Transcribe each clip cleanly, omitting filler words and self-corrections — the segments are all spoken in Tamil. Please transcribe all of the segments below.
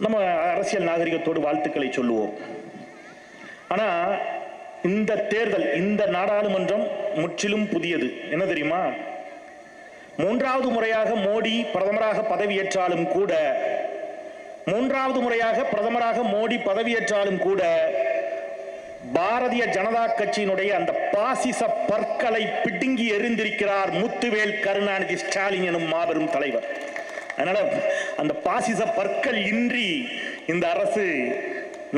நம்ம அரசியல் நாகரிகத்தோடு வாழ்த்துக்களை சொல்லுவோம். ஆனா இந்த தேர்தல், இந்த நாடாளுமன்றம் முற்றிலும் புதியது. என்ன தெரியுமா? மூன்றாவது முறையாக மோடி பிரதமராக பதவியேற்றாலும் கூட, மூன்றாவது முறையாக பிரதமராக மோடி பதவியேற்றாலும் கூட பாரதிய ஜனதா கட்சியினுடைய அந்த பாசிச பற்களை பிடுங்கி எறிந்திருக்கிறார் முத்துவேல் கருணாநிதி ஸ்டாலின் எனும் மாபெரும் தலைவர். அதனால அந்த பாசிச பற்கள் இன்றி இந்த அரசு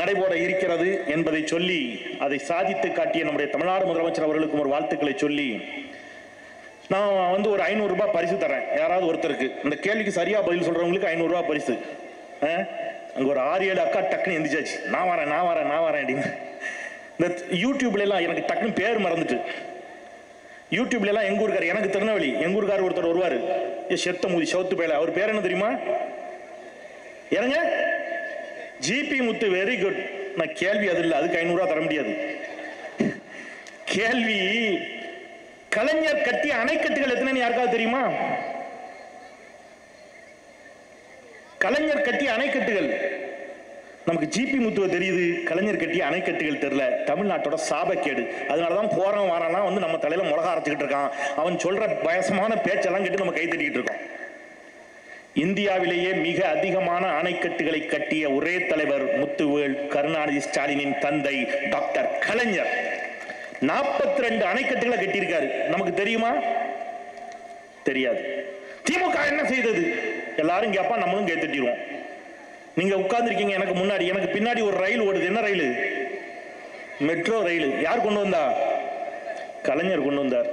நடைபெற இருக்கிறது என்பதை சொல்லி, அதை சாதித்து காட்டிய நம்முடைய தமிழ்நாடு முதலமைச்சர் அவர்களுக்கும் ஒரு வாழ்த்துக்களை சொல்லி, நான் ஒரு 500 ரூபாய் பரிசு தரேன். யாராவது ஒருத்தருக்கு இந்த கேள்விக்கு சரியா பதில் சொல்றவங்களுக்கு 500 ரூபாய் பரிசு. அங்க ஒரு 6-7 அக்கா டக்குன்னு எந்திரிச்சாச்சு, நான் வரேன் அப்படின்னு. இந்த யூடியூப்ல எல்லாம் எனக்கு டக்குன்னு பேர் மறந்துட்டு, யூடியூப்ல எல்லாம் எங்க ஊருக்காரு, எனக்கு திருநெல்வேலி, எங்க ஊருக்காரு ஒருத்தர் வருவாரு, செத்த மூதி சவுத்து பேல, அவர் பேர் என்ன தெரியுமா? ஏங்க ஜிபி முத்து. Very good. நான் கேள்வி அது இல்லை, அதுக்கு 500 ரூபாய் தர முடியாது. கேள்வி, கலைஞர் கட்டிய அணைக்கட்டுகள் எத்தனை யாருக்காவது தெரியுமா? கலைஞர் கட்டிய அணைக்கட்டுகள் நமக்கு ஜிபி முத்துவ தெரியுது, கலைஞர் கட்டிய அணைக்கட்டுகள் தெரியல. தமிழ்நாட்டோட சாபக்கேடு. அதனாலதான் போறவன் வாரானா நம்ம தலையில முளகா அரைச்சுக்கிட்டு இருக்கான். அவன் சொல்ற பயசமான பேச்செல்லாம் கேட்டு நம்ம கை தட்டிக்கிட்டு இருக்கோம். இந்தியாவிலேயே மிக அதிகமான அணைக்கட்டுகளை கட்டிய ஒரே தலைவர் முத்துவேல் கருணாநிதி ஸ்டாலினின் தந்தை டாக்டர் கலைஞர். 42 அணைக்கட்டுகளை கட்டியிருக்காரு. நமக்கு தெரியுமா? தெரியாது. திமுக என்ன செய்தது? எல்லாரும் கேப்பா, நம்மளும் கை தட்டிடுவோம். நீங்க உட்கார்ந்து இருக்கீங்க எனக்கு முன்னாடி, எனக்கு பின்னாடி ஒரு ரயில் ஓடுது. என்ன ரயில்? Metro rail. யார் கொண்டு வந்தா? கலைஞர் கொண்டு வந்தார்.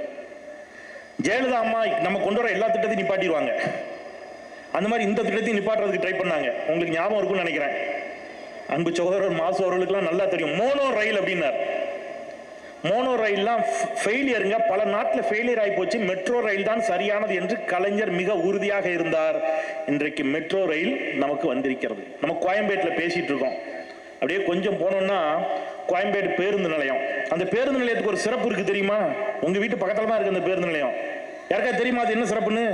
ஜெயலலிதா அம்மா நம்ம கொண்டு வர எல்லா திட்டத்தையும் நிப்பாட்டிடுவாங்க. அந்த மாதிரி இந்த திட்டத்தையும் நிப்பாட்டுறதுக்கு ட்ரை பண்ணாங்க. உங்களுக்கு ஞாபகம் இருக்கும்னு நினைக்கிறேன். அன்பு சகோதரர் மாசு அவர்களுக்கெல்லாம் நல்லா தெரியும். மோனோ ரயில் அப்படின்னார். மோனோ ரயில்லாம் ஃபெயிலியருங்க, பல நாட்டில் ஃபெயிலியர் ஆகி போச்சு. மெட்ரோ ரயில் தான் சரியானது என்று கலைஞர் மிக உறுதியாக இருந்தார். இன்றைக்கு மெட்ரோ ரயில் நமக்கு வந்திருக்கிறது. நம்ம கோயம்பேட்டில் பேசிட்டு இருக்கோம். அப்படியே கொஞ்சம் போனோம்னா கோயம்பேடு பேருந்து நிலையம். அந்த பேருந்து நிலையத்துக்கு ஒரு சிறப்பு இருக்கு தெரியுமா? உங்க வீட்டு பக்கத்துல தான் இருக்கு அந்த பேருந்து நிலையம். யாருக்கா தெரியுமா அது என்ன சிறப்புன்னு?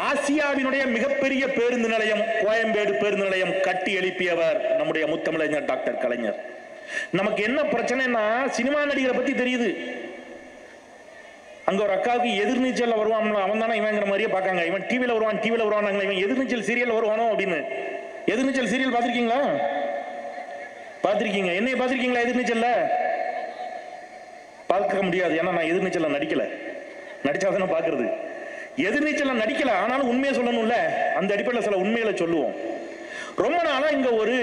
ஆசியாவினுடைய மிகப்பெரிய பேருந்து நிலையம் கோயம்பேடு பேருந்து நிலையம் கட்டி எழுப்பியவர் நம்முடைய முத்தமிழறிஞர் டாக்டர் கலைஞர். நமக்கு என்ன பிரச்சனைனா, சினிமா நடிகரை பத்தி தெரியுது. அங்க ஒரு அக்காவுக்கு எதிர்நீச்சல் வருவான், அவன் தானே இவங்கிற மாதிரியே பார்க்காங்க. இவன் டிவில வருவான், இவன் எதிர்நீச்சல் சீரியல் வருவானோ அப்படின்னு. எதிர்நீச்சல் சீரியல் பார்த்திருக்கீங்களா? பார்த்திருக்கீங்க? என்னைய பார்த்திருக்கீங்களா எதிர்நீச்சல்ல? பார்க்க முடியாது, ஏன்னா நான் எதிர்நீச்சல் நடிக்கல. நடிச்சாதானே பார்க்கறது. எதிர்நீச்சல் நடிக்கல, ஆனாலும் உண்மையை சொல்லணும்ல. அந்த அடிப்படையில் சில உண்மைகளை சொல்லுவோம். ரொம்ப நாளா இங்க ஒரு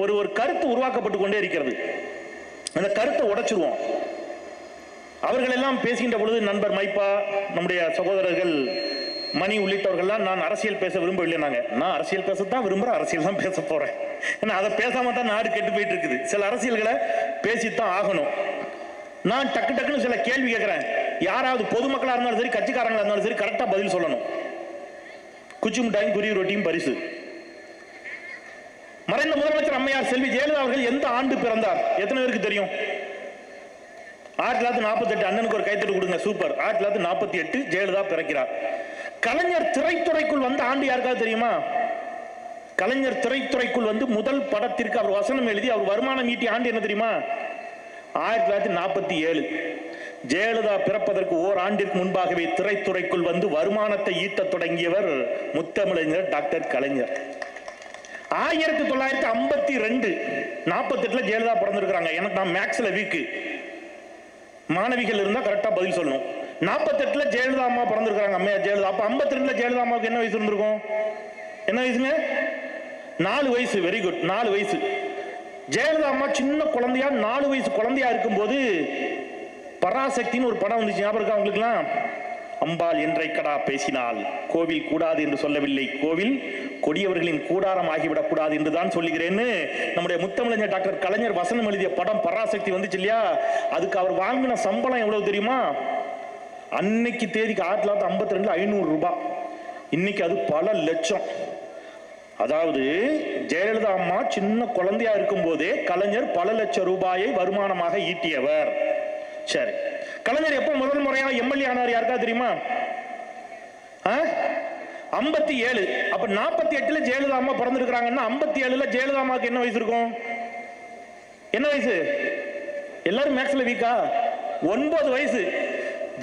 ஒரு கருத்து உருவாக்கப்பட்டு கொண்டே இருக்கிறது. அந்த கருத்தை உடைச்சிருவோம். அவர்கள் எல்லாம் பேசுகின்ற பொழுது நண்பர் மைப்பா, நம்முடைய சகோதரர்கள் மணி உள்ளிட்டவர்கள்லாம் நான் அரசியல் பேச விரும்பவில்லை. நான் அரசியல் பேசத்தான் விரும்புறேன், அரசியல் தான் பேச போறேன். ஏன்னா அதை பேசாம தான் நாடு கெட்டு போயிட்டு இருக்குது. சில அரசியல்களை பேசித்தான் ஆகணும். நான் டக்குன்னு சில கேள்வி கேட்கிறேன். யாராவது பொதுமக்களா இருந்தாலும் சரி, கட்சிக்காரங்களா இருந்தாலும் சரி, கரெக்டா பதில் சொல்லணும். குச்சி மிட்டாயும் குருவி ரொட்டியும் பரிசு. மறைந்த முதலமைச்சர் அம்மையார் செல்வி ஜெயலலிதா அவர்கள் எந்த ஆண்டு பிறந்தார்? எத்தனை பேருக்கு தெரியும்? 1948. அண்ணனுக்கு ஒரு கைத்தட்டு கொடுங்க. சூப்பர். 1948 ஜெயலலிதா பிறக்கிறார். கலைஞர் திரைத்துறைக்குள் வந்த ஆண்டு யாருக்காவது தெரியுமா? கலைஞர் திரைத்துறைக்குள் வந்து முதல் படத்திற்கு அவர் வசனம் எழுதி அவர் வருமானம் ஈட்டிய ஆண்டு என்ன தெரியுமா? 1947. ஜெயலலிதா பிறப்பதற்கு ஓராண்டிற்கு முன்பாகவே திரைத்துறைக்குள் வந்து வருமானத்தை ஈட்ட தொடங்கியவர் முத்தமிழறிஞர் டாக்டர் கலைஞர். 1952 48 ஜெயலலிதா பிறந்திருக்கிறாங்க. எனக்கு நான் மேக்ஸ்ல வீக்கு. மாணவிகள் இருந்தா கரெக்டா பதில் சொல்லணும். 48 ஜெயலலிதா அம்மா பிறந்திருக்கிறாங்க, அம்மையார் ஜெயலலிதா. அப்ப 52 ஜெயலலிதா அம்மாவுக்கு என்ன வயசு இருந்திருக்கும்? என்ன வயசுங்க? 4 வயசு. வெரி குட், 4 வயசு. ஜெயலலிதா அம்மா சின்ன குழந்தையா, 4 வயசு குழந்தையா இருக்கும்போது பராசக்தின்னு ஒரு படம் வந்துச்சு. ஞாபகம் இருக்கா உங்களுக்குலாம்? அம்பாள் என்றைக்கடா பேசினால் கோவில் கூடாது என்று சொல்லவில்லை, கோவில் கொடியவர்களின் கூடாரம் ஆகிவிடக் கூடாது என்றுதான் சொல்லுகிறேன்னு நம்முடைய முத்தமிழறிஞர் டாக்டர் கலைஞர் வசனம் எழுதிய படம் பராசக்தி வந்துச்சு இல்லையா? அதுக்கு அவர் வாங்கின சம்பளம் எவ்வளவு தெரியுமா? அன்னைக்கு தேதிக்கு 1952 500 ரூபாய். இன்னைக்கு அது பல லட்சம். அதாவது ஜெயலலிதா அம்மா சின்ன குழந்தையா இருக்கும் போதே கலைஞர் பல லட்சம் ரூபாயை வருமானமாக ஈட்டியவர். சரி, கலைஞர் எப்போ முதல் முறையாக எம்எல்ஏ ஆனார் யாருக்கா தெரியுமா? 57. அப்ப 48ல ஜெயலலிதா அம்மா பிறந்திருக்கிறாங்கன்னா 57ல ஜெயலலிதா அம்மாவுக்கு என்ன வயசு இருக்கும்? என்ன வயசு? எல்லாரும் மேக்ஸ்ல வீக்கா? 9 வயசு.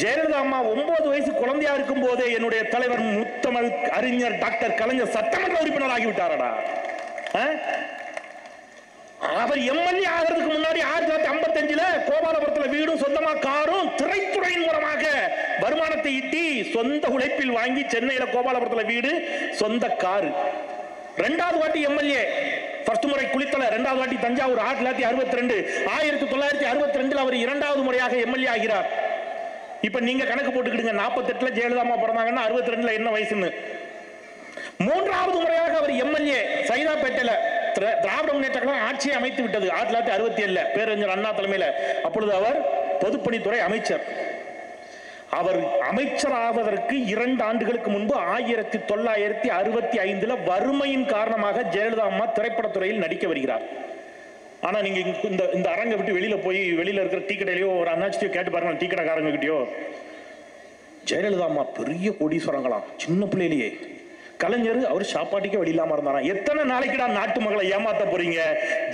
ஜெயலலிதா அம்மா 9 வயசு குழந்தையா இருக்கும் போதே என்னுடைய தலைவர் முத்தமிழ் அறிஞர் டாக்டர் கலைஞர் சட்டமன்ற உறுப்பினர் ஆகிவிட்டாரடா. அவர் எம்எல்ஏ ஆகிறதுக்கு முன்னாடி 1955ல கோபாலபுரத்தில் வீடும் சொந்தமா காரும் திரைத்துறையின் மூலமாக வருமானத்தை ஈட்டி சொந்த உழைப்பில் வாங்கி சென்னையில கோபாலபுரத்தில் வீடு சொந்த காரு. 2வது வாட்டி எம்எல்ஏ, ஃபர்ஸ்ட் முறை குளித்தலை, 2வது வாட்டி தஞ்சாவூர் 1962. 1962 அவர் 2வது முறையாக எம்எல்ஏ ஆகிறார். இப்ப நீங்க கணக்கு போட்டுக்கிடுங்க, 48ல ஜெயலலிதா அம்மா பிறந்தாங்கன்னா 62ல என்ன வயசுன்னு. 3வது முறையாக அவர் எம்எல்ஏ சைதாப்பேட்டையில திராவிட முன்னேற்ற கழகம் ஆட்சியை அமைத்து விட்டது 1967 பேரறிஞர் அண்ணா தலைமையில. அப்பொழுது அவர் பொதுப்பணித்துறை அமைச்சர். அவர் அமைச்சர் ஆவதற்கு 2 ஆண்டுகளுக்கு முன்பு 1965ல வறுமையின் காரணமாக ஜெயலலிதா அம்மா திரைப்படத்துறையில் நடிக்க வருகிறார். ஆனா நீங்க இந்த அரங்கை விட்டு வெளியில போய் வெளியில இருக்கிற டீ கடையிலயோ ஒரு அண்ணாச்சியோ கேட்டு பாருங்க, டீ கடைக்காரங்க கிட்டயோ, ஜெயலலிதா அம்மா பெரிய கோடீஸ்வரங்களாம் சின்ன பிள்ளையிலேயே. கலைஞர் அவர் சாப்பாட்டுக்கே வழி இல்லாம இருந்தாராம். எத்தனை நாளைக்குடா நாட்டு மக்களை ஏமாத்த போறீங்க?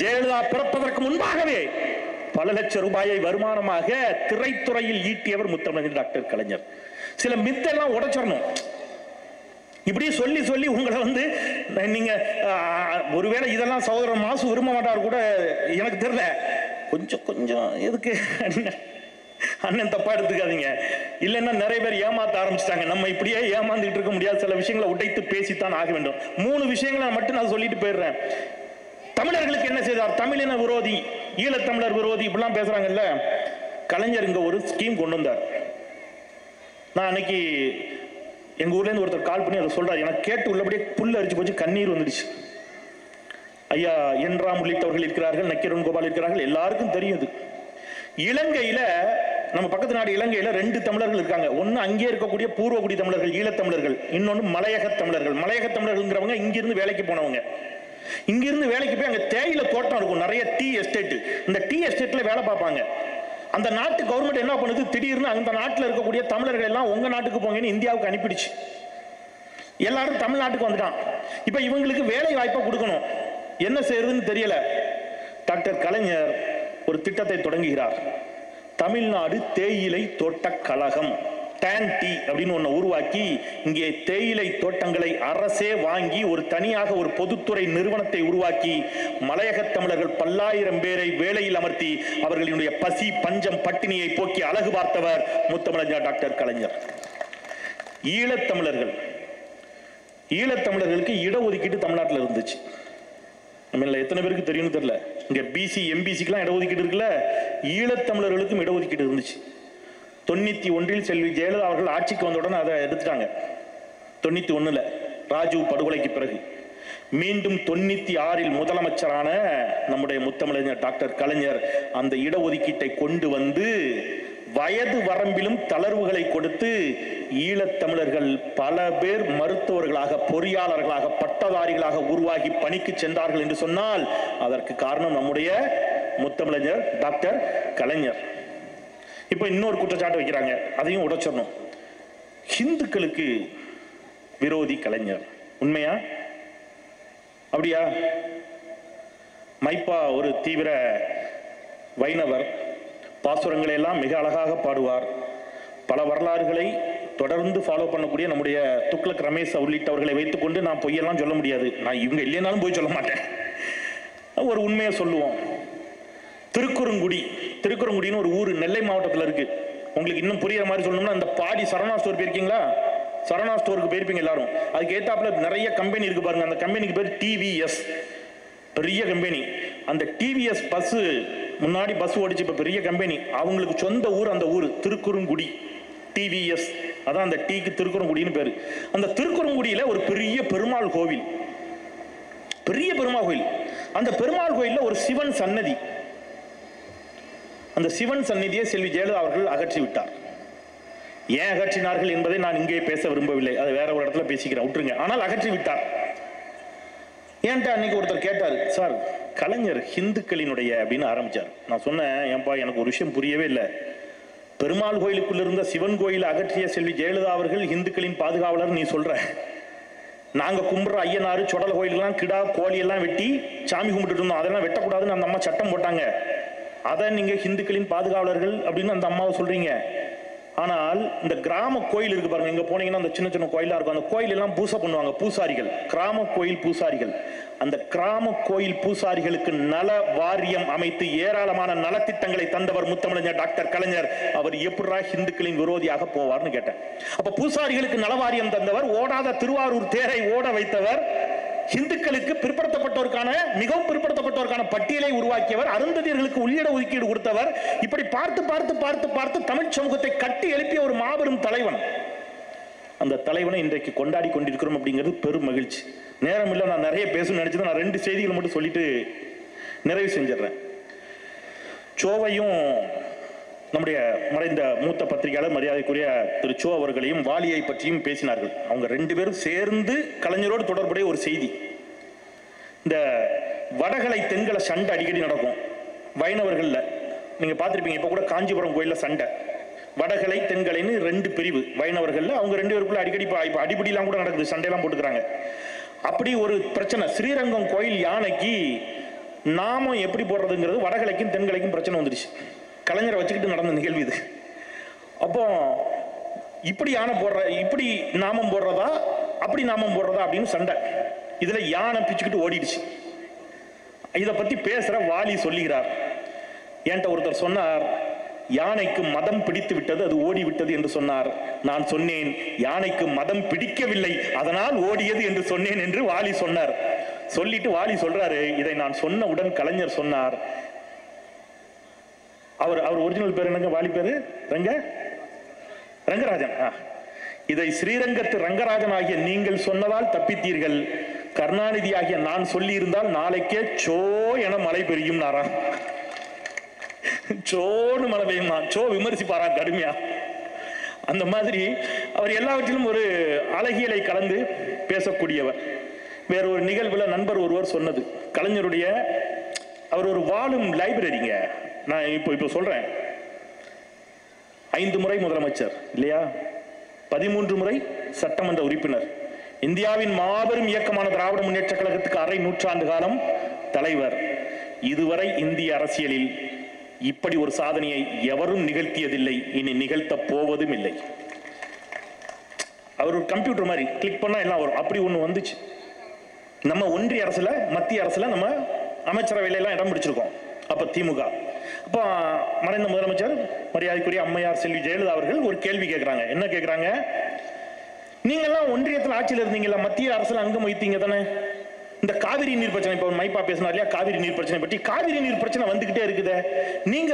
ஜெயலலிதா பிறப்பதற்கு முன்பாகவே பல லட்சம் ரூபாயை வருமானமாக திரைத்துறையில் ஈட்டியவர் முத்தமிழ் டாக்டர் கலைஞர். சில மித்தெல்லாம் உடைச்சிடணும். இப்படி சொல்லி சொல்லி உங்களை நீங்க ஒருவேளை இதெல்லாம் சகோதரர் மாசு விரும்ப மாட்டார் கூட எனக்கு தெரியல. கொஞ்சம் கொஞ்சம் எதுக்கு அண்ணன் தப்பா எடுத்துக்காதீங்க. இல்லைன்னா நிறைய பேர் ஏமாத்த ஆரம்பிச்சிட்டாங்க. நம்ம இப்படியே ஏமாந்துட்டு இருக்க முடியாது. சில விஷயங்களை உடைத்து பேசித்தான் ஆக வேண்டும். 3 விஷயங்களை மட்டும் நான் சொல்லிட்டு போயிடுறேன். தமிழர்களுக்கு என்ன செய்தார்? தமிழின விரோதி, ஈழத்தமிழர் விரோதி இப்படிலாம் பேசுறாங்கல்ல. கலைஞர் இங்க ஒரு ஸ்கீம் கொண்டு வந்தார். நான் அன்னைக்கு எங்க ஊர்ல இருந்து ஒருத்தர் கால் பண்ணி அதை சொல்றாரு. எனக்கு கேட்டு உள்ளபடியே புல் அரிச்சு போச்சு, கண்ணீர் வந்துடுச்சு. ஐயா என்ராம் உள்ளிட்டவர்கள் இருக்கிறார்கள், நக்கீரன் கோபால் இருக்கிறார்கள், எல்லாருக்கும் தெரியுது. இலங்கையில, நம்ம பக்கத்து நாடு இலங்கையில 2 தமிழர்கள் இருக்காங்க. ஒன்னு அங்கே இருக்கக்கூடிய பூர்வகுடி தமிழர்கள், ஈழத்தமிழர்கள். இன்னொன்னு மலையக தமிழர்கள். மலையக தமிழர்கள்ங்கிறவங்க இங்கிருந்து வேலைக்கு போனவங்க. இங்கிருந்து வேலைக்கு போய் அங்க தேயிலை தோட்டம் இருக்கும், நிறைய டீ எஸ்டேட். இந்த டீ எஸ்டேட்ல வேலை பார்ப்பாங்க. அந்த நாட்டு கவர்மெண்ட் என்ன பண்ணுது, திடீர்னு அந்த நாட்டில் இருக்கக்கூடிய தமிழர்கள் எல்லாம் உங்க நாட்டுக்கு போங்கன்னு இந்தியாவுக்கு அனுப்பிடுச்சு. எல்லாரும் தமிழ்நாட்டுக்கு வந்துட்டான். இப்ப இவங்களுக்கு வேலை வாய்ப்பை கொடுக்கணும். என்ன செய்யறதுன்னு தெரியல. டாக்டர் கலைஞர் ஒரு திட்டத்தை தொடங்குகிறார். தமிழ்நாடு தேயிலை தோட்ட கழகம், டான் டீ அப்படின்னு ஒன்று உருவாக்கி இங்கே தேயிலை தோட்டங்களை அரசே வாங்கி ஒரு தனியாக ஒரு பொதுத்துறை நிறுவனத்தை உருவாக்கி மலையக தமிழர்கள் 10,000 பேரை வேலையில் அமர்த்தி அவர்களுடைய பசி பஞ்சம் பட்டினியை போக்கி அழகு பார்த்தவர் முத்தமிழர் டாக்டர் கலைஞர். ஈழத்தமிழர்களுக்கு இடஒதுக்கீடு தமிழ்நாட்டில் இருந்துச்சு. நம்ம எத்தனை பேருக்கு தெரியும்னு தெரியல. இங்க பிசி எம்பிசிக்கெல்லாம் இடஒதுக்கீடு இருக்குல்ல, ஈழத்தமிழர்களுக்கும் இடஒதுக்கீடு இருந்துச்சு. 91 செல்வி ஜெயலலிதா அவர்கள் ஆட்சிக்கு வந்தவுடன் அதை எடுத்துட்டாங்க. 91 ராஜீவ் படுகொலைக்கு பிறகு மீண்டும் 96 முதலமைச்சரான நம்முடைய முத்தமிழர் டாக்டர் கலைஞர் அந்த இடஒதுக்கீட்டை கொண்டு வந்து வயது வரம்பிலும் தளர்வுகளை கொடுத்து ஈழத்தமிழர்கள் பல பேர் மருத்துவர்களாக, பொறியாளர்களாக, பட்டதாரிகளாக உருவாகி பணிக்கு சென்றார்கள் என்று சொன்னால் அதற்கு காரணம் நம்முடைய முத்தமிழர் டாக்டர் கலைஞர். இப்ப இன்னொரு குற்றச்சாட்டு வைக்கிறாங்க, அதையும் உடைச்சிடணும். ஹிந்துக்களுக்கு விரோதி கலைஞர். உண்மையா? அப்படியா? மைப்பா ஒரு தீவிர வைணவர், பாசுரங்களை எல்லாம் மிக அழகாக பாடுவார். பல வரலாறுகளை தொடர்ந்து ஃபாலோ பண்ணக்கூடிய நம்முடைய துக்ளக் ரமேஷ் உள்ளிட்டவர்களை வைத்துக்கொண்டு நான் பொய்யெல்லாம் சொல்ல முடியாது. நான் இவங்க இல்லைனாலும் போய் சொல்ல மாட்டேன். ஒரு உண்மையை சொல்லுவோம். திருக்குறங்குடின்னு ஒரு ஊர் நெல்லை மாவட்டத்தில் இருக்கு. உங்களுக்கு இன்னும் புரியுற மாதிரி சொல்லணும்னா, இந்த பாடி சரவணா ஸ்டோர் போயிருக்கீங்களா? சரவணா ஸ்டோருக்கு போயிருப்பீங்க எல்லாரும். அதுக்கு ஏத்தாப்புல நிறைய கம்பெனி இருக்கு பாருங்க. அந்த கம்பெனிக்கு பேர் டிவிஎஸ், பெரிய கம்பெனி. அந்த டிவிஎஸ் பஸ் முன்னாடி பஸ் ஓடிச்சு, இப்ப பெரிய கம்பெனி. அவங்களுக்கு சொந்த ஊர் அந்த ஊர் திருக்குறங்குடி. டிவிஎஸ், அதான் அந்த டீக்கு திருக்குறங்குடின்னு பேரு. அந்த திருக்குறங்குடியில ஒரு பெரிய பெருமாள் கோவில், அந்த பெருமாள் கோயில்ல ஒரு சிவன் சன்னதி. அந்த சிவன் சந்நிதியை செல்வி ஜெயலலிதா அவர்கள் அகற்றி விட்டார். ஏன் அகற்றினார்கள் என்பதை நான் இங்கே பேச விரும்பவில்லை, அது வேற ஒரு இடத்துல பேசிக்கிறேன், விட்டுருங்க. ஆனால் அகற்றி விட்டார். ஏன்ட்டா அன்னைக்கு ஒருத்தர் கேட்டார், சார் கலைஞர் ஹிந்துக்களினுடைய அப்படின்னு ஆரம்பிச்சார். நான் சொன்னேன், ஏன்பா எனக்கு ஒரு விஷயம் புரியவே இல்லை. பெருமாள் கோயிலுக்குள்ள இருந்த சிவன் கோயிலை அகற்றிய செல்வி ஜெயலலிதா அவர்கள் இந்துக்களின் பாதுகாவலர் நீ சொல்ற, நாங்க கும்பிட்ற ஐயனாறு சுடல கோயிலுக்கெல்லாம் கிடா கோழி எல்லாம் வெட்டி சாமி கும்பிட்டு இருந்தோம். அதெல்லாம் வெட்டக்கூடாதுன்னு அந்த அம்மா சட்டம் போட்டாங்க. அதை நீங்க இந்துக்களின் பாதுகாவலர்கள் அப்படின்னு அந்த அம்மாவை சொல்றீங்க. ஆனால் இந்த கிராம கோயில் இருக்கு பாருங்க, இங்க போனீங்கன்னா அந்த சின்ன சின்ன கோயிலா இருக்கும். அந்த கோயில் எல்லாம் பூசை பண்ணுவாங்க பூசாரிகள், கிராம கோயில் பூசாரிகள். அந்த கிராம கோயில் பூசாரிகளுக்கு நல வாரியம் அமைத்து ஏராளமான நலத்திட்டங்களை தந்தவர் முத்தமிழர் டாக்டர் கலைஞர். அவர் எப்படா இந்துக்களின் விரோதியாக போவார்னு கேட்டேன். அப்ப பூசாரிகளுக்கு நல வாரியம் தந்தவர், ஓடாத திருவாரூர் தேரை ஓட வைத்தவர், இந்துக்களுக்கு பிற்படுத்தப்பட்டோருக்கான மிகவும் பிற்படுத்தப்பட்டோருக்கான பட்டியலை உருவாக்கியவர், அருந்ததியர்களுக்கு உள்ளிட ஒதுக்கீடு கொடுத்தவர். இப்படி பார்த்து பார்த்து பார்த்து பார்த்து தமிழ் சமூகத்தை கட்டி எழுப்பிய ஒரு மாபெரும் தலைவன். அந்த தலைவனை இன்றைக்கு கொண்டாடி கொண்டிருக்கிறோம் அப்படிங்கிறது பெரும் மகிழ்ச்சி. நேரம் இல்லை, நான் நிறைய பேசணும்னு நினைச்சது. நான் 2 செய்திகளை மட்டும் சொல்லிட்டு நிறைவு செஞ்சிடறேன். சோவையும் நம்முடைய மறைந்த மூத்த பத்திரிகையாளர் மரியாதைக்குரிய திரு சோ அவர்களையும் வாலியை பற்றியும் பேசினார்கள். அவங்க 2 பேரும் சேர்ந்து கலைஞரோடு தொடர்புடைய ஒரு செய்தி. இந்த வடகலை தென்கலை சண்டை அடிக்கடி நடக்கும் வைணவர்கள்ல. நீங்க பார்த்திருப்பீங்க, இப்ப கூட காஞ்சிபுரம் கோயில்ல சண்டை, வடகலை தென்கலைன்னு 2 பிரிவு வைணவர்கள்ல. அவங்க 2 பேருக்குள்ள அடிக்கடி இப்ப அடிப்படிலாம் கூட நடக்குது, சண்டையெல்லாம் போட்டுக்கிறாங்க. அப்படி ஒரு பிரச்சனை. ஸ்ரீரங்கம் கோயில் யானைக்கு நாமம் எப்படி போடுறதுங்கிறது வடகலைக்கும் தென்கலைக்கும் பிரச்சனை வந்துருச்சு. கலைஞரை வச்சுக்கிட்டு நடந்த நிகழ்வு இது. அப்போ இப்படி யானை போடுற, இப்படி நாமம் போடுறதா அப்படி நாமம் போடுறதா அப்படின்னு சண்டை. இதுல யானை பிச்சுக்கிட்டு ஓடிடுச்சு. இதை பத்தி பேசுற வாலி சொல்லுகிறார். என்கிட்ட ஒருத்தர் சொன்னார், யானைக்கு மதம் பிடித்து விட்டது, அது ஓடி விட்டது என்று சொன்னார். நான் சொன்னேன், யானைக்கு மதம் பிடிக்கவில்லை, அதனால் ஓடியது என்று சொன்னேன் என்று வாலி சொன்னார். சொல்லிட்டு வாலி சொல்றாரு, இதை நான் சொன்னவுடன் கலைஞர் சொன்னார், அவர் ஒரிஜினல் பேர் என்னங்க? வாலி பேரு ரங்கராஜன். இதை ஸ்ரீரங்கத்து ரங்கராஜன் ஆகிய நீங்கள் சொன்னதால் தப்பித்தீர்கள், கருணாநிதி ஆகிய நான் சொல்லி இருந்தால் நாளைக்கே சோ என மழை பெய்யும் நாரா. சோன்னு மழை பெய்யுமா? சோ விமர்சிப்பாரா கடுமையா. அந்த மாதிரி அவர் எல்லாவற்றிலும் ஒரு அழகியலை கலந்து பேசக்கூடியவர். வேற ஒரு நிகழ்வுல நண்பர் ஒருவர் சொன்னது, கலைஞருடைய அவர் ஒரு வாழும் லைப்ரரிங்க. நான் இப்போ சொல்றேன், 5 முறை முதலமைச்சர் இல்லையா, 13 முறை சட்டமன்ற உறுப்பினர், இந்தியாவின் மாபெரும் இயக்கமான திராவிட முன்னேற்ற கழகத்துக்கு அரை நூற்றாண்டு காலம் தலைவர். இதுவரை இந்திய அரசியலில் இப்படி ஒரு சாதனையை எவரும் நிகழ்த்தியதில்லை, இனி நிகழ்த்த போவதும் இல்லை. அவர் ஒரு கம்ப்யூட்டர் மாதிரி கிளிக் பண்ணா எல்லாம் வரும். அப்படி ஒண்ணு வந்துச்சு. நம்ம ஒன்றிய அரசுல மத்திய அரசுல நம்ம அமைச்சரவையில எல்லாம் இடம் பிடிச்சிருக்கோம். அப்ப திமுக, அப்ப மறைந்த முதலமைச்சர் மரியாதைக்குரிய அம்மையார் செல்வி ஜெயலலிதா அவர்கள் ஒரு கேள்வி கேட்கிறாங்க. என்ன கேட்கிறாங்க? நீங்கெல்லாம் ஒன்றியத்தில் ஆட்சியில் இருந்தீங்களா, மத்திய அரசுல அங்கம் வைத்தீங்க தானே, இந்த காவிரி நீர் பிரச்சனை, இப்ப மைப்பா பேசினார் இல்லையா, காவிரி நீர் பிரச்சனை பற்றி, காவிரி நீர் பிரச்சனை வந்துகிட்டே இருக்குது, நீங்க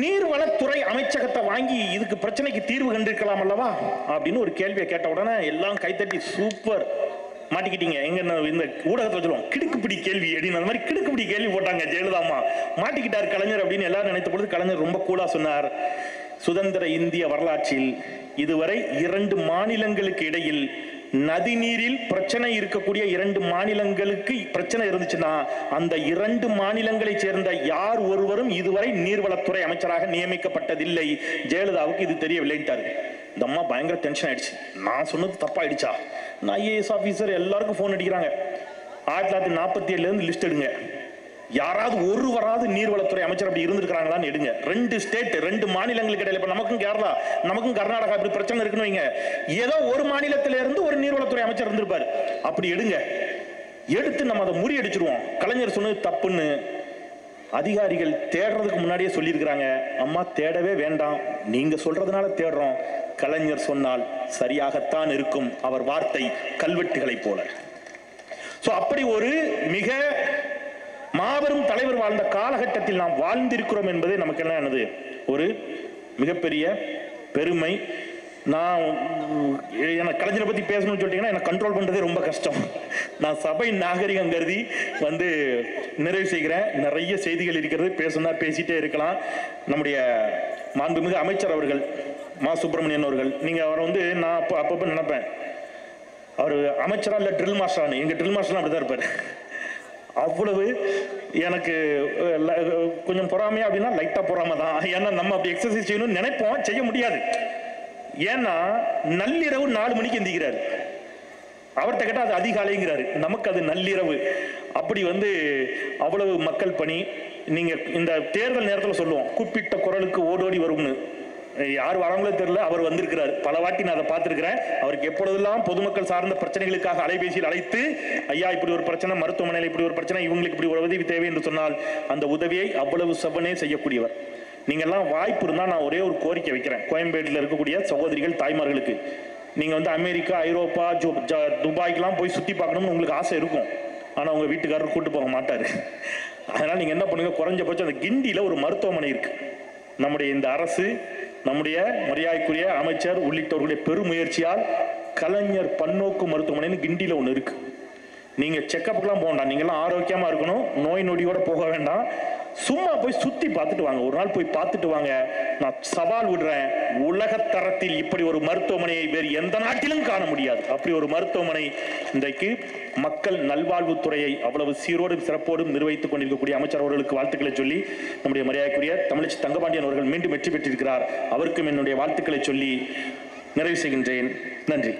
நீர்வளத்துறை அமைச்சகத்தை வாங்கி இதுக்கு பிரச்சனைக்கு தீர்வு கண்டிருக்கலாம் அல்லவா அப்படின்னு ஒரு கேள்வியை கேட்ட உடனே எல்லாம் கைத்தட்டி சூப்பர் மாட்டிக்கிட்டீங்க. எங்க இந்த ஊடகத்தில் சொல்லுவோம் கிடுக்குப்பிடி கேள்வி அப்படின்னு, அந்த மாதிரி கிடுக்குப்பிடி கேள்வி போட்டாங்க ஜெயலலிதாமா. மாட்டிக்கிட்டார் கலைஞர் அப்படின்னு எல்லாரும் நினைத்த பொழுது கலைஞர் ரொம்ப கூலா சொன்னார், சுதந்திர இந்திய வரலாற்றில் இதுவரை 2 மாநிலங்களுக்கு இடையில் நதிநீரில் பிரச்சனை இருக்கக்கூடிய 2 மாநிலங்களுக்கு பிரச்சனை இருந்துச்சுன்னா அந்த 2 மாநிலங்களை சேர்ந்த யார் ஒருவரும் இதுவரை நீர்வளத்துறை அமைச்சராக நியமிக்கப்பட்டதில்லை. ஜெயலலிதாவுக்கு இது தெரியவில்லைன்ட்டாரு. இந்த அம்மா பயங்கர டென்ஷன் ஆயிடுச்சு. நான் சொன்னது தப்பாயிடுச்சா? நான் ஐஏஎஸ் ஆபீசர் எல்லாருக்கும் போன் அடிக்கிறாங்க. 1947 இருந்து லிஸ்ட் எடுங்க, யாராவது ஒருவராது நீர்வளத்துறை அமைச்சர் அப்படி இருந்திருக்காங்களான்னு எடுங்க. 2 ஸ்டேட் 2 மாநிலங்களுக்கு இடையில, இப்ப நமக்கும் கேரளா நமக்கும் கர்நாடகா இப்படி பிரச்சனை இருக்குன்னு வைங்க, ஏதோ ஒரு மாநிலத்தில இருந்து ஒரு நீர்வளத்துறை அமைச்சர் இருந்திருப்பாரு. அப்படி எடுங்க, எடுத்து நம்ம அதை முறியடிச்சிருவோம். கலைஞர் சொன்னது தப்புன்னு அதிகாரிகள் தேடுறதுக்கு முன்னாடியே சொல்லியிருக்கிறாங்க. அம்மா தேடவே வேண்டாம், நீங்க சொல்றதுனால தேடுறோம். கலைஞர் சொன்னால் சரியாகத்தான் இருக்கும், அவர் வார்த்தை கல்வெட்டுகளை போல. அப்படி ஒரு மிக மாபெரும் தலைவர் வாழ்ந்த காலகட்டத்தில் நாம் வாழ்ந்திருக்கிறோம் என்பது நமக்கு என்னது ஒரு மிகப்பெரிய பெருமை. நான் எனக்கு கலைஞரை பத்தி பேசணும்னு சொல்லிட்டீங்கன்னா எனக்கு கண்ட்ரோல் பண்றதே ரொம்ப கஷ்டம். நான் சபை நாகரிகம் கருதி நிறைவு செய்கிறேன். நிறைய செய்திகள் இருக்கிறது, பேசுனா பேசிட்டே இருக்கலாம். நம்முடைய மாண்புமிகு அமைச்சர் அவர்கள் மா சுப்பிரமணியன் அவர்கள், நீங்க அவரை நான் அப்பப்ப நினைப்பேன், அவர் அமைச்சரா இல்ல ட்ரில் மாஸ்டரானு. எங்க ட்ரில் மாஸ்டர் அப்படிதான் இருப்பாரு. அவ்வளவு எனக்கு கொஞ்சம் பொறாமையா அப்படின்னா லைட்டா பொறாமை தான். ஏன்னா நம்ம அப்படி எக்ஸசைஸ் செய்யணும்னு நினைப்போம், செய்ய முடியாது. ஏன்னா நள்ளிரவு 4 மணிக்கு எந்திக்கிறாரு. அவர்கிட்ட கேட்டால் அது அதிகாலைங்கிறாரு, நமக்கு அது நள்ளிரவு. அப்படி அவ்வளவு மக்கள் பணி. நீங்க இந்த தேர்தல் நேரத்தில் சொல்லுவோம், கூப்பிட்ட குரலுக்கு ஓடோடி வரும்னு. யார் வரவங்களோ தெரியல, அவர் வந்திருக்கிறார். பல வாட்டி நான் அதை பார்த்திருக்கிறேன். அவருக்கு எப்பொழுதெல்லாம் பொதுமக்கள் சார்ந்த பிரச்சனைகளுக்காக அலைபேசியில் அழைத்து, ஐயா இப்படி ஒரு பிரச்சனை, மருத்துவமனையில் இப்படி ஒரு பிரச்சனை, இவங்களுக்கு இப்படி ஒரு உதவி தேவை என்று சொன்னால் அந்த உதவியை அவ்வளவு செவ்வனே செய்யக்கூடியவர். நீங்கள்லாம் வாய்ப்பு இருந்தால் நான் ஒரே ஒரு கோரிக்கை வைக்கிறேன். கோயம்பேட்டில் இருக்கக்கூடிய சகோதரிகள் தாய்மார்களுக்கு, நீங்கள் அமெரிக்கா, ஐரோப்பா, துபாய்க்கெல்லாம் போய் சுற்றி பார்க்கணும்னு உங்களுக்கு ஆசை இருக்கும். ஆனால் உங்கள் வீட்டுக்காரர் கூட்டு போக மாட்டார். அதனால் நீங்கள் என்ன பண்ணுங்க, குறைஞ்சபட்சம் அந்த கிண்டியில் ஒரு மருத்துவமனை இருக்கு. நம்முடைய இந்த அரசு, நம்முடைய மரியாதைக்குரிய அமைச்சர் உள்ளிட்டவர்களுடைய பெருமுயற்சியால் கலைஞர் பன்னோக்கு மருத்துவமனைன்னு கிண்டியில் ஒன்று இருக்கு. நீங்க செக்கப்புக்கெல்லாம் போக வேண்டாம், நீங்கள்லாம் ஆரோக்கியமா இருக்கணும், நோய் நொடியோட போக வேண்டாம், சும்மா போய் சுத்தி பார்த்துட்டு வாங்க. ஒரு நாள் போய் பார்த்துட்டு வாங்க. நான் சவால் விடுறேன், உலகத்தரத்தில் இப்படி ஒரு மருத்துவமனையை வேறு எந்த நாட்டிலும் காண முடியாது. அப்படி ஒரு மருத்துவமனை இன்றைக்கு மக்கள் நல்வாழ்வுத்துறையை அவ்வளவு சீரோடும் சிறப்போடும் நிர்வகித்துக் கொண்டிருக்கக்கூடிய அமைச்சர் அவர்களுக்கு வாழ்த்துக்களை சொல்லி, நம்முடைய மரியாதைக்குரிய தமிழச்சி தங்கபாண்டியன் அவர்கள் மீண்டும் வெற்றி பெற்றிருக்கிறார். அவருக்கும் என்னுடைய வாழ்த்துக்களை சொல்லி நிறைவு செய்கின்றேன். நன்றி.